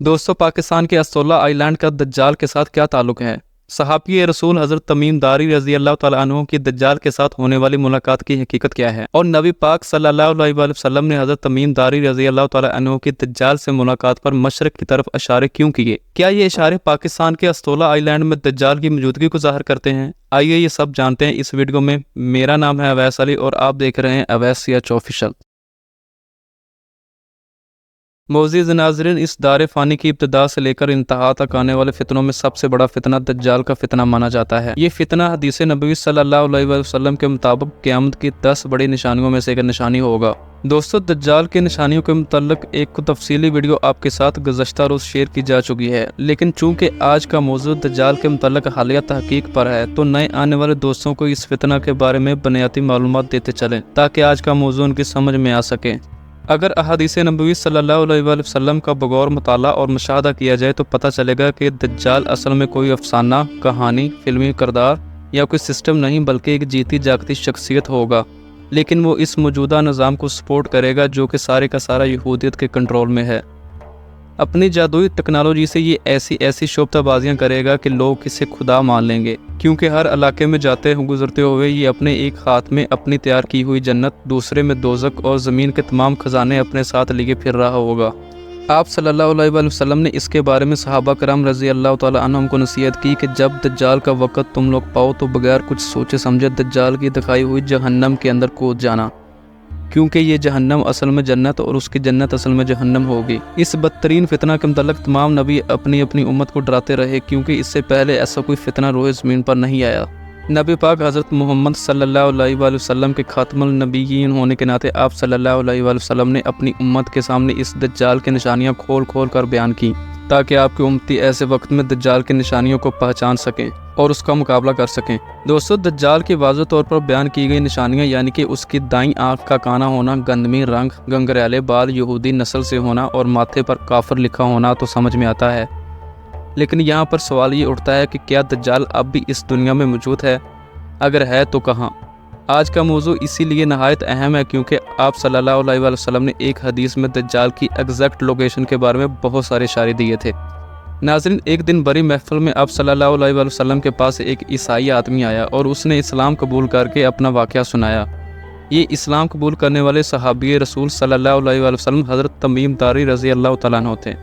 दोस्तों, पाकिस्तान के असोला आइलैंड का दज्जाल के साथ क्या ताल्लुक है? सहाबी रसूल हज़रत तमीम दारी रज़ी अल्लाह तआला अन्हु की दज्जाल के साथ होने वाली मुलाकात की हकीकत क्या है? और नबी पाक सल्लल्लाहु अलैहि वसल्लम ने हज़रत तमीम दारी रज़ी अल्लाह तआला अन्हु की दज्जाल से मुलाकात पर मशरिक़ की तरफ इशारे क्यों किए? क्या ये इशारे पाकिस्तान के असोला आइलैंड में दज्जाल की मौजूदगी को ज़ाहिर करते हैं? आइए ये सब जानते हैं इस वीडियो में। मेरा नाम है अवैस अली और आप देख रहे हैं अवैस सियाच ऑफिशियल। मोअज़्ज़िज़ नाज़रीन, इस दार फ़ानी की इब्तिदा से लेकर इंतहा तक आने वाले फितनों में सबसे बड़ा फितना दज्जाल का फितना माना जाता है। ये फितना हदीस नबवी सल्लल्लाहु अलैहि वसल्लम के मुताबिक क़यामत की 10 बड़ी निशानियों में से एक निशानी होगा। दोस्तों, दज्जाल की निशानियों के मुतल्लिक़ एक तफसीली वीडियो आपके साथ गुज़श्ता रोज़ शेयर की जा चुकी है, लेकिन चूँकि आज का मौज़ू दज्जाल के मुतल्लिक़ हालिया तहक़ीक़ पर है तो नए आने वाले दोस्तों को इस फितना के बारे में बुनियादी मालूमात देते चलें ताकि आज का मौज़ू उनकी समझ में आ सके। अगर अहादीस नबवी सल्लल्लाहु अलैहि वसल्लम का बगौर मुताला और मुशाहदा किया जाए तो पता चलेगा कि दज्जाल असल में कोई अफसाना, कहानी, फिल्मी किरदार या कोई सिस्टम नहीं बल्कि एक जीती जागती शख्सियत होगा, लेकिन वो इस मौजूदा निज़ाम को सपोर्ट करेगा जो कि सारे का सारा यहूदियत के कंट्रोल में है। अपनी जादुई टेक्नोलॉजी से ये ऐसी शोबताबाजियाँ करेगा कि लोग इसे खुदा मान लेंगे, क्योंकि हर इलाके में जाते गुजरते हुए ये अपने एक हाथ में अपनी तैयार की हुई जन्नत, दूसरे में दोज़ख और ज़मीन के तमाम खजाने अपने साथ लिए फिर रहा होगा। आप सल्लल्लाहु अलैहि वसल्लम ने इसके बारे में सहाबा कराम रज़ी अल्लाह तआला अन्हुम को नसीहत की कि जब दज्जाल का वक़्त तुम लोग पाओ तो बगैर कुछ सोचे समझे दज्जाल की दिखाई हुई जहन्नम के अंदर कूद जाना, क्योंकि ये जहन्नम असल में जन्नत और उसकी जन्नत असल में जहन्नम होगी। इस बदतरीन फितना के मुतल्लिक़ तमाम नबी अपनी अपनी उम्मत को डराते रहे, क्योंकि इससे पहले ऐसा कोई फितना रोए ज़मीन पर नहीं आया। नबी पाक हज़रत मोहम्मद सल्लल्लाहु अलैहि वसल्लम के खातमुल नबीयीन होने के नाते आप सल्लल्लाहु अलैहि वसल्लम ने अपनी उम्मत के सामने इस दज्जाल की निशानियाँ खोल खोल कर बयान की, ताकि आपकी उम्मती ऐसे वक्त में दज्जाल की निशानियों को पहचान सकें और उसका मुकाबला कर सकें। दोस्तों, दज्जाल की वाज़ेह तौर पर बयान की गई निशानियाँ यानी कि उसकी दाईं आँख का काना होना, गंदमी रंग, गंगरेले बाल, यहूदी नस्ल से होना और माथे पर काफिर लिखा होना तो समझ में आता है, लेकिन यहाँ पर सवाल ये उठता है कि क्या दज्जाल अब भी इस दुनिया में मौजूद है? अगर है तो कहाँ? आज का मौजू इसीलिए नहायत अहम है क्योंकि आप सल्लल्लाहु अलैहि वसल्लम ने एक हदीस में दज्जाल की एग्जैक्ट लोकेशन के बारे में बहुत सारे इशारे दिए थे। नाज़रीन, एक दिन बड़ी महफिल में आप सल्लल्लाहु अलैहि वसल्लम के पास एक ईसाई आदमी आया और उसने इस्लाम कबूल करके अपना वाक़या सुनाया। ये इस्लाम कबूल करने वाले सहाबी रसूल सल्लल्लाहु अलैहि वसल्लम हज़रत तमीम दारी रज़ी अल्लाह तआला अन्हु थे।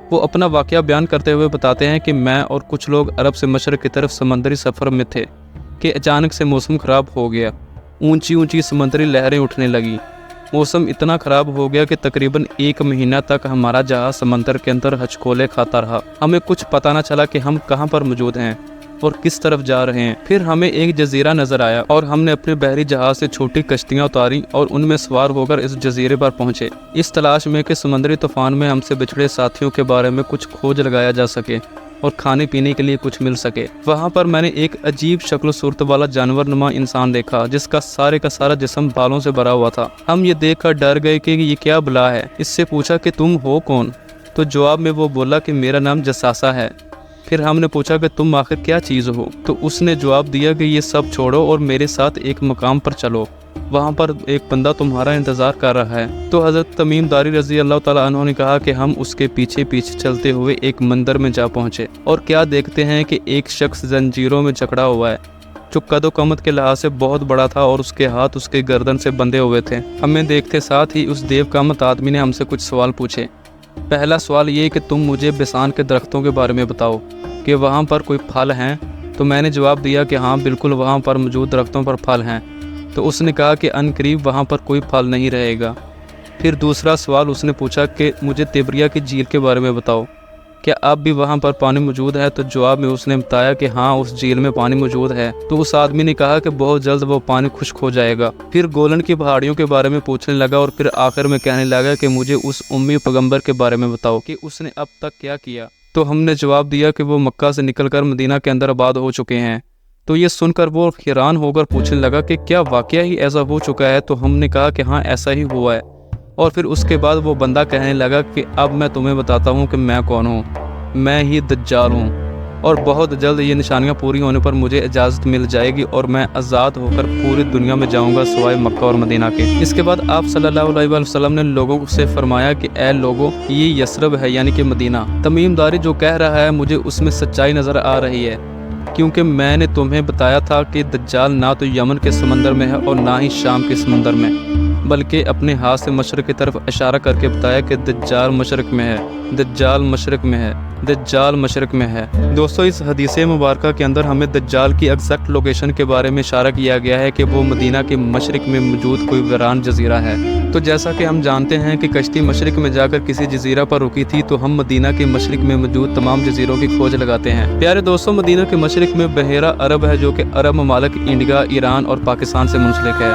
वो अपना वाक़या बयान करते हुए बताते हैं कि मैं और कुछ लोग अरब से मशरिक़ की तरफ समंदरी सफ़र में थे कि अचानक से मौसम ख़राब हो गया। ऊंची ऊंची समंदरी लहरें उठने लगी। मौसम इतना ख़राब हो गया कि तकरीबन 1 महीना तक हमारा जहाज़ समंदर के अंदर हचकोले खाता रहा। हमें कुछ पता न चला कि हम कहाँ पर मौजूद हैं और किस तरफ जा रहे हैं। फिर हमें एक जजीरा नज़र आया और हमने अपने बहरी जहाज़ से छोटी कश्तियाँ उतारी और उनमें सवार होकर इस जजीरे पर पहुँचे, इस तलाश में कि समुद्री तूफ़ान में हमसे बिछड़े साथियों के बारे में कुछ खोज लगाया जा सके और खाने पीने के लिए कुछ मिल सके। वहाँ पर मैंने एक अजीब शक्ल सूरत वाला जानवर नुमा इंसान देखा जिसका सारे का सारा जिस्म बालों से भरा हुआ था। हम ये देखकर डर गए कि ये क्या बला है। इससे पूछा कि तुम हो कौन? तो जवाब में वो बोला कि मेरा नाम जसासा है। फिर हमने पूछा कि तुम आखिर क्या चीज़ हो? तो उसने जवाब दिया कि ये सब छोड़ो और मेरे साथ एक मकाम पर चलो, वहाँ पर एक बंदा तुम्हारा इंतज़ार कर रहा है। तो हज़रत तमीम दारी रज़ी अल्लाह तआला अन्हु ने कहा कि हम उसके पीछे पीछे चलते हुए एक मंदिर में जा पहुँचे और क्या देखते हैं कि एक शख्स जंजीरों में जकड़ा हुआ है जो कदो कमत के लिहाज से बहुत बड़ा था और उसके हाथ उसके गर्दन से बंधे हुए थे। हमें देखते साथ ही उस देव कामत आदमी ने हमसे कुछ सवाल पूछे। पहला सवाल ये कि तुम मुझे बिसान के दरख्तों के बारे में बताओ कि वहाँ पर कोई फल हैं? तो मैंने जवाब दिया कि हाँ बिल्कुल, वहाँ पर मौजूद दरख्तों पर फल हैं। तो उसने कहा कि अनकरीब वहाँ पर कोई फल नहीं रहेगा। फिर दूसरा सवाल उसने पूछा कि मुझे तिब्रिया की झील के बारे में बताओ, क्या अब भी वहाँ पर पानी मौजूद है? तो जवाब में उसने बताया कि हाँ उस झील में पानी मौजूद है। तो उस आदमी ने कहा कि बहुत जल्द वो पानी खुश्क हो जाएगा। फिर गोलन की पहाड़ियों के बारे में पूछने लगा और फिर आखिर में कहने लगा कि मुझे उस उम्मी पैगंबर के बारे में बताओ कि उसने अब तक क्या किया। तो हमने जवाब दिया कि वो मक्का से निकलकर मदीना के अंदर आबाद हो चुके हैं। तो ये सुनकर वो हैरान होकर पूछने लगा कि क्या वाकया ही ऐसा हो चुका है? तो हमने कहा कि हाँ ऐसा ही हुआ है। और फिर उसके बाद वो बंदा कहने लगा कि अब मैं तुम्हें बताता हूँ कि मैं कौन हूँ। मैं ही दज्जाल हूँ और बहुत जल्द ये निशानियां पूरी होने पर मुझे इजाज़त मिल जाएगी और मैं आज़ाद होकर पूरी दुनिया में जाऊंगा सिवाय मक्का और मदीना के। इसके बाद आप सल्लल्लाहु अलैहि वसल्लम ने लोगों से फरमाया कि ऐ लोगों, ये यसरब है यानी कि मदीना। तमीम दारी जो कह रहा है मुझे उसमें सच्चाई नज़र आ रही है, क्योंकि मैंने तुम्हें बताया था कि दज्जाल ना तो यमन के समंदर में है और ना ही शाम के समंदर में, बल्कि अपने हाथ से मशरक़ की तरफ इशारा करके बताया कि दज्जाल मशरक़ में है, दज्जाल मशरक़ में है, दज्जाल मशरक़ में है। दोस्तों, इस हदीस मुबारक के अंदर हमें दज्जाल की एग्जैक्ट लोकेशन के बारे में इशारा किया गया है कि वो मदीना के मशरक़ में मौजूद कोई वीरान जजीरा है। तो जैसा कि हम जानते हैं कि कश्ती मशरक़ में जाकर किसी जजीरा पर रुकी थी, तो हम मदीना के मशरक़ में मौजूद तमाम जजीरों की खोज लगाते हैं। प्यारे दोस्तों, मदीना के मशरक़ में बहेरा अरब है, जो कि अरब ममालिक इंडिया, ईरान और पाकिस्तान से मुंसलिक है,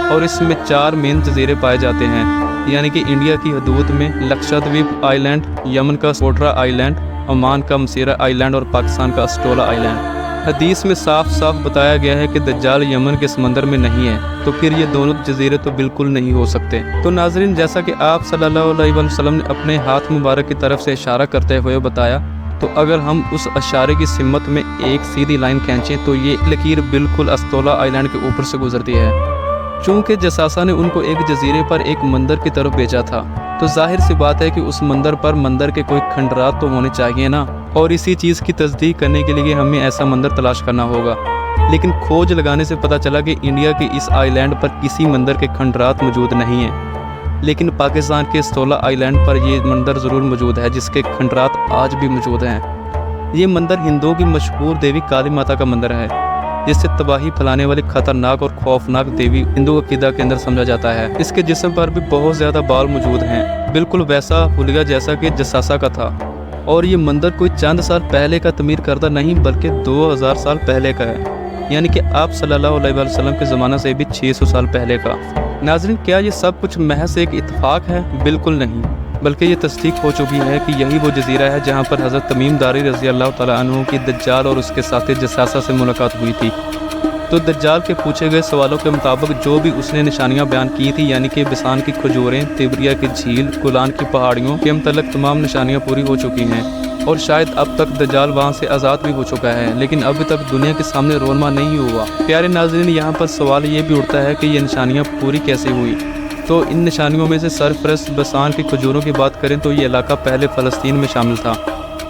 और इसमें 4 मेन जजीरे पाए जाते हैं, यानी कि इंडिया की हदूद में लक्षद्वीप आइलैंड, यमन का सोट्रा आइलैंड, ओमान का मसीरा आइलैंड और पाकिस्तान का अस्टोला आइलैंड। हदीस में साफ साफ बताया गया है कि दज्जाल यमन के समंदर में नहीं है, तो फिर ये दोनों जजीरे तो बिल्कुल नहीं हो सकते। तो नाजरीन, जैसा कि आप सल्लल्लाहु अलैहि वसल्लम ने अपने हाथ मुबारक की तरफ से इशारा करते हुए बताया, तो अगर हम उस इशारे की सिमत में एक सीधी लाइन खींचें तो ये लकीर बिल्कुल अस्टोला आइलैंड के ऊपर से गुजरती है। चूँकि जसासा ने उनको एक जजीरे पर एक मंदिर की तरफ भेजा था, तो जाहिर सी बात है कि उस मंदिर पर मंदिर के कोई खंडरात तो होने चाहिए ना, और इसी चीज़ की तस्दीक करने के लिए हमें ऐसा मंदिर तलाश करना होगा। लेकिन खोज लगाने से पता चला कि इंडिया के इस आइलैंड पर किसी मंदिर के खंडरात मौजूद नहीं हैं, लेकिन पाकिस्तान के अस्टोला आइलैंड पर ये मंदिर ज़रूर मौजूद है, जिसके खंडरात आज भी मौजूद हैं। ये मंदिर हिंदुओं की मशहूर देवी काली माता का मंदिर है, जिससे तबाही फैलाने वाली खतरनाक और खौफनाक देवी हिंदू अकीदा के अंदर समझा जाता है। इसके जिस्म पर भी बहुत ज़्यादा बाल मौजूद हैं, बिल्कुल वैसा हुलिया जैसा कि जसासा का था। और ये मंदिर कोई चंद साल पहले का तमीर करदा नहीं, बल्कि 2000 साल पहले का है, यानी कि आप सल्लल्लाहु अलैहि वसल्लम के ज़माना से भी 600 साल पहले का। नाज़रीन, क्या ये सब कुछ महज एक इत्तेफाक है? बिल्कुल नहीं, बल्कि ये तस्दीक हो चुकी है कि यही वो जजीरा है जहाँ पर हज़रत तमीम दारी रज़ी अल्लाह तआला अन्हु की दज्जाल और उसके साथी जसासा से मुलाकात हुई थी। तो दज्जाल के पूछे गए सवालों के मुताबिक जो भी उसने निशानियां बयान की थी, यानी कि बिसान की खजूरें, तिब्रिया की झील, गुलान की पहाड़ियों के मुतल्लिक़ तमाम निशानियां पूरी हो चुकी हैं, और शायद अब तक दज्जाल वहां से आज़ाद भी हो चुका है, लेकिन अभी तक दुनिया के सामने रोनमा नहीं हुआ। प्यारे नाज़रीन, यहाँ पर सवाल ये भी उठता है कि ये निशानियाँ पूरी कैसे हुई। तो इन निशानियों में से सरफरस्त बिसान की खजूरों की बात करें तो ये इलाका पहले फ़लस्तीन में शामिल था,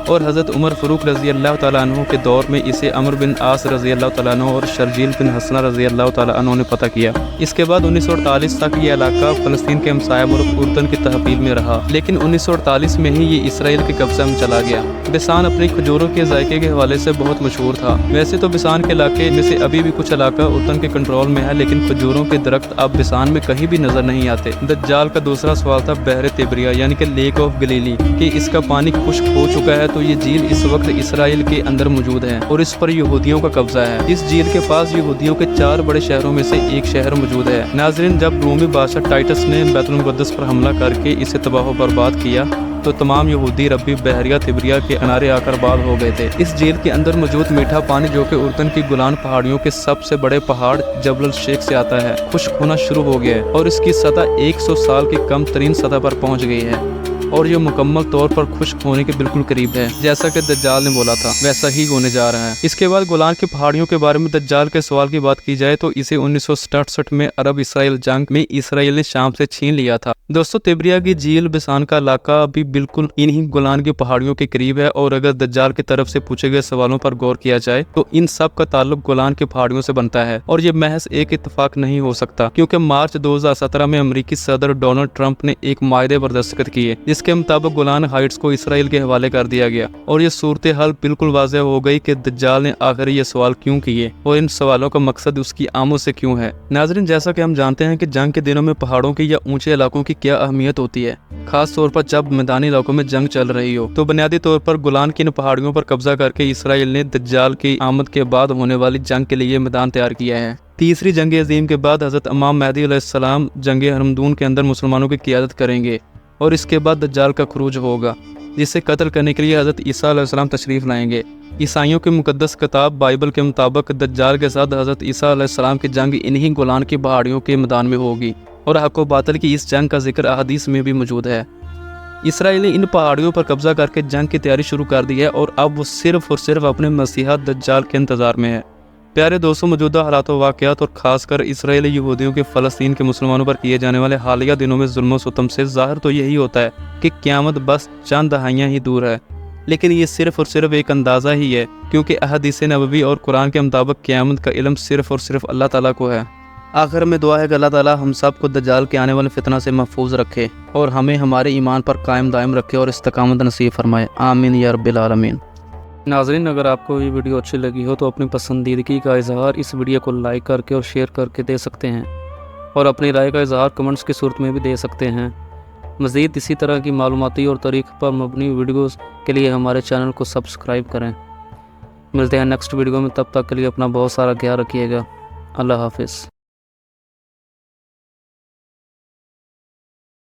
और हज़रत उमर फ़ारूक रज़ी अल्लाह तआला अन्हु के दौर में इसे अमर बिन आस रज़ी अल्लाह तआला अन्हु और शर्जील बिन हसना रज़ी अल्लाह तआला अन्हु ने पता किया। इसके बाद 1948 तक ये इलाका फ़लस्तीन के हमसाया मुल्क उर्दन की तहवील में रहा, लेकिन 1948 में ही ये इसराइल के कब्ज़े में चला गया। बिसान अपनी खजूरों के जायके के हवाले से बहुत मशहूर था। वैसे तो बिसान के इलाके में से अभी भी कुछ इलाका उर्दन के कंट्रोल में है, लेकिन खजूरों के दरख्त अब बिसान में कहीं भी नजर नहीं आते। दज्जाल का दूसरा सवाल था बहर तिब्रिया, यानी कि लेक ऑफ गलीली, कि इसका पानी खुश्क हो चुका है, तो ये झील इस वक्त इसराइल के अंदर मौजूद है और इस पर यहूदियों का कब्जा है। इस झील के पास यहूदियों के 4 बड़े शहरों में से एक शहर मौजूद है। नाजरीन, जब रोमी बादशाह टाइटस ने बैतुल मुक़द्दस पर हमला करके इसे तबाह बर्बाद किया, तो तमाम यहूदी रब्बी बहरिया तिब्रिया के किनारे आकर बाद हो गए थे। इस झील के अंदर मौजूद मीठा पानी, जो कि उर्दन की गुलान पहाड़ियों के सबसे बड़े पहाड़ जबल शेख से आता है, खुश्क होना शुरू हो गया है और इसकी सतह 100 साल की कम तरीन सतह पर पहुंच गई है, और ये मुकम्मल तौर पर खुश्क होने के बिल्कुल करीब है। जैसा कि दज्जाल ने बोला था वैसा ही होने जा रहा है। इसके बाद गोलान की पहाड़ियों के बारे में दज्जाल के सवाल की बात की जाए तो इसे 1967 में अरब इसराइल जंग में इसराइल ने शाम से छीन लिया था। दोस्तों, तिब्रिया की झील बिसान का इलाका अभी बिल्कुल इन्हीं गोलान की पहाड़ियों के करीब है, और अगर दज्जाल की तरफ से पूछे गए सवालों पर गौर किया जाए तो इन सब का ताल्लुक गोलान की पहाड़ियों से बनता है, और ये महज एक इत्तेफाक नहीं हो सकता, क्योंकि मार्च 2017 में अमेरिकी सदर डोनाल्ड ट्रंप ने एक मायदे पर दस्तखत किए, जिसके मुताबिक गोलान हाइट्स को इसराइल के हवाले कर दिया गया, और ये सूरत हाल बिल्कुल वाज़ेह हो गई कि दज्जाल ने आखिर ये सवाल क्यों किए और इन सवालों का मकसद उसकी आमों से क्यों है। नाज़रीन, जैसा कि हम जानते हैं कि जंग के दिनों में पहाड़ों की या ऊंचे इलाकों की क्या अहमियत होती है, खास तौर पर जब मैदानी इलाकों में जंग चल रही हो। तो बुनियादी तौर पर गोलान की इन पहाड़ियों पर कब्जा करके इसराइल ने दज्जाल की आमद के बाद होने वाली जंग के लिए मैदान तैयार किया है। तीसरी जंग अजीम के बाद हज़रत इमाम महदी अलैहिस्सलाम जंग हरमदून के अंदर मुसलमानों की क़ियादत करेंगे, और इसके बाद दज्जाल का खुरूज होगा, जिसे कत्ल करने के लिए हज़रत ईसा अलैहिस्सलाम तशरीफ़ लाएंगे। ईसाइयों के मुकद्दस किताब बाइबल के मुताबिक दज्जाल के साथ हज़रत ईसा अलैहिस्सलाम की जंग इन्हीं गोलान की पहाड़ियों के मैदान में होगी, और हक़ व बातिल की इस जंग का जिक्र अहादीस में भी मौजूद है। इसराइली इन पहाड़ियों पर कब्जा करके जंग की तैयारी शुरू कर दी है और अब वो सिर्फ और सिर्फ अपने मसीहा दज्जाल के इंतज़ार में है। प्यारे दोस्तों, मौजूदा हालात व वाक़यात और ख़ासकर इसराइली यहूदियों के फ़लस्तीन के मुसलमानों पर किए जाने वाले हालिया दिनों में जुल्म सितम से ज़ाहिर तो यही होता है कि क़यामत बस चंद दहाइयाँ ही दूर है, लेकिन ये सिर्फ और सिर्फ एक अंदाज़ा ही है, क्योंकि अहदीस नबवी और कुरान के मुताबिक क़यामत का इल्म सिर्फ और सिर्फ अल्लाह ताला को है। आखिर में दुआ है कि अल्लाह ताला हम सब को दज्जाल के आने वाले फितना से महफूज रखे और हमें हमारे ईमान पर कायम दायम रखे और इस्तकामत नसीब फरमाए। आमीन या रब्बिल आलमीन। नाज़रीन, अगर आपको ये वीडियो अच्छी लगी हो तो अपनी पसंदीदगी का इजहार इस वीडियो को लाइक करके और शेयर करके दे सकते हैं, और अपनी राय का इजहार कमेंट्स की सूरत में भी दे सकते हैं। मज़ीद इसी तरह की मालूमाती और तारीख़ पर मबनी वीडियोज़ के लिए हमारे चैनल को सब्सक्राइब करें। मिलते हैं नेक्स्ट वीडियो में, तब तक के लिए अपना बहुत सारा ख्याल रखिएगा। अल्लाह हाफिज़।